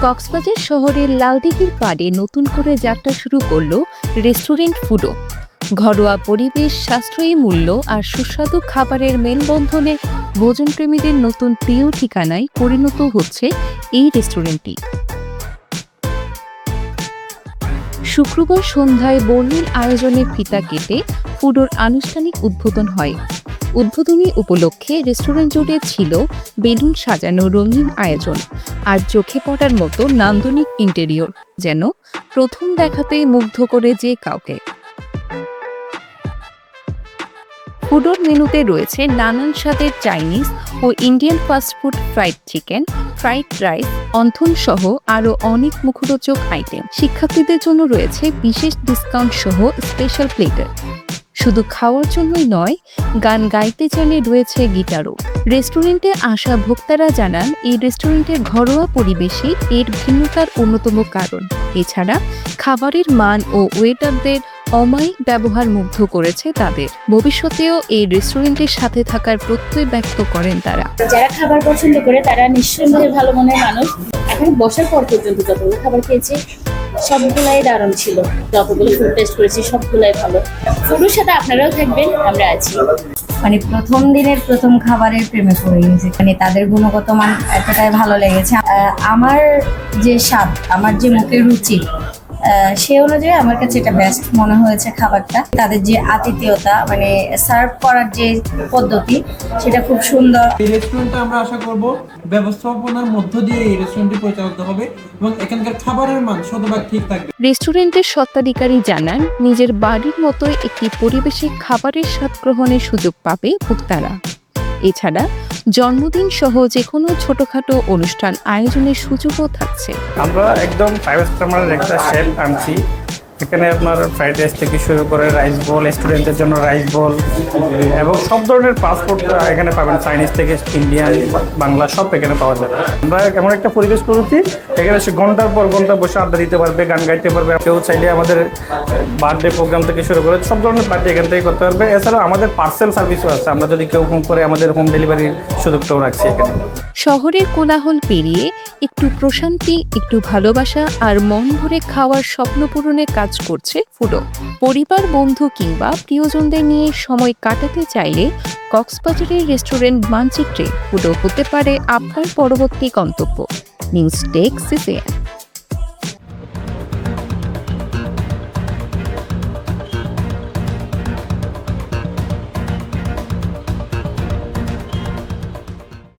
কক্সবাজার শহরের লালদিঘির পাড়ে নতুন করে যাত্রা শুরু করল রেস্টুরেন্ট ফুডো। ঘরোয়া পরিবেশ, সাশ্রয়ী মূল্য আর সুস্বাদু খাবারের মেলবন্ধনে ভোজনপ্রেমীদের নতুন প্রিয় ঠিকানায় পরিণত হচ্ছে এই রেস্টুরেন্টটি। শুক্রবার সন্ধ্যায় বর্ণিল আয়োজনে ফিতা কেটে ফুডোর আনুষ্ঠানিক উদ্বোধন হয়। উদ্বোধনী উপলক্ষে রেস্টুরেন্ট জুড়ে ছিল বেলুন সাজানো রঙিন আয়োজন আর চোখে পড়ার মতো নান্দনিক ইন্টেরিয়র, যেন প্রথম দেখাতেই মুগ্ধ করে যে কাউকে। ফুডোর মেনুতে রয়েছে নানান স্বাদের চাইনিজ ও Indian fast food, fried chicken, fried rice, wonton সহ আরও অনেক মুখরোচক আইটেম। শিক্ষার্থীদের জন্য রয়েছে বিশেষ ডিসকাউন্ট সহ স্পেশাল প্লেটার। শুধু খাওয়ার জন্যই নয়, গান গাইতে চাইলে রয়েছে গিটারও। রেস্টুরেন্টে আসা ভোক্তারা জানান, এই রেস্টুরেন্টের ঘরোয়া পরিবেশই এর ভিন্নতার অন্যতম কারণ। এছাড়া খাবারের মান ও ওয়েটারদের অমায়িক ব্যবহার মুগ্ধ করেছে তাদের। ভবিষ্যতেও এই রেস্টুরেন্টের সাথে থাকার প্রত্যয় ব্যক্ত করেন তারা। যারা খাবার পছন্দ করে তারা নিঃসন্দেহে ভালো মনের মানুষ। এখন বসার পর পর্যন্ত যতগুলো খাবার খেয়েছি সবগুলাই দারুণ ছিল। যতগুলো ফুড টেস্ট করেছি সবগুলাই ভালো। ফুডের সাথে আপনারাও থাকবেন, আমরা আছি। মানে প্রথম দিনের প্রথম খাবারের প্রেমে পড়ে গেছে। মানে তাদের গুণগত মান এতটাই ভালো লেগেছে। আমার যে স্বাদ, আমার যে মুখের রুচি, সে অনুযায়ী আমার কাছে এটা বেস্ট মনে হয়েছে খাবারটা। তাদের যে আতিথেয়তা, মানে সার্ভ করার যে পদ্ধতি, সেটা খুব সুন্দর। এই রেস্টুরেন্টে আমরা আশা করব ব্যবস্থাপনার মধ্য দিয়ে এই রেস্টুরেন্টটি পরিচালিত হবে এবং এখানকার খাবারের মান শতভাগ ঠিক থাকবে। রেস্টুরেন্টের স্বত্বাধিকারী জানান, নিজের বাড়ির মতোই একটি পরিবেশে খাবারের স্বাদ গ্রহণের সুযোগ পাবে ভোক্তারা। এছাড়া জন্মদিন সহ যে কোনো ছোটখাটো অনুষ্ঠান আয়োজনের সুযোগও থাকছে। আমরা একদম 5 স্টার মানের একটা শেফ আনছি। এখানে আপনার ফ্রাইড রাইস থেকে শুরু করে রাইস বল, স্টুডেন্টদের জন্য রাইস বল এবং সব ধরনের পাসপোর্ট এখানে পাবেন। চাইনিজ থেকে ইন্ডিয়ান, বাংলা সব এখানে পাওয়া যাবে। আমরা এমন একটা পরিবেশ করেছি, এখানে সে ঘন্টার পর ঘন্টা বসে আড্ডা দিতে পারবে, গান গাইতে পারবে। কেউ চাইলে আমাদের বার্থডে প্রোগ্রাম থেকে শুরু করে সব ধরনের পার্টি এখান থেকে করতে পারবে। এছাড়াও আমাদের পার্সেল সার্ভিসও আছে। আমরা যদি কেউ ফোন করে আমাদের হোম ডেলিভারির সুযোগটাও রাখছি এখানে। শহরের কোলাহল পেরিয়ে একটু প্রশান্তি, একটু ভালোবাসা আর মন ভরে খাওয়ার স্বপ্ন পূরণে কাজ করছে ফুডো। পরিবার, বন্ধু কিংবা প্রিয়জনদের নিয়ে সময় কাটাতে চাইলে কক্সবাজারের রেস্টুরেন্ট মানচিত্রে ফুডো হতে পারে আপনার পরবর্তী গন্তব্য। News desk, CCN।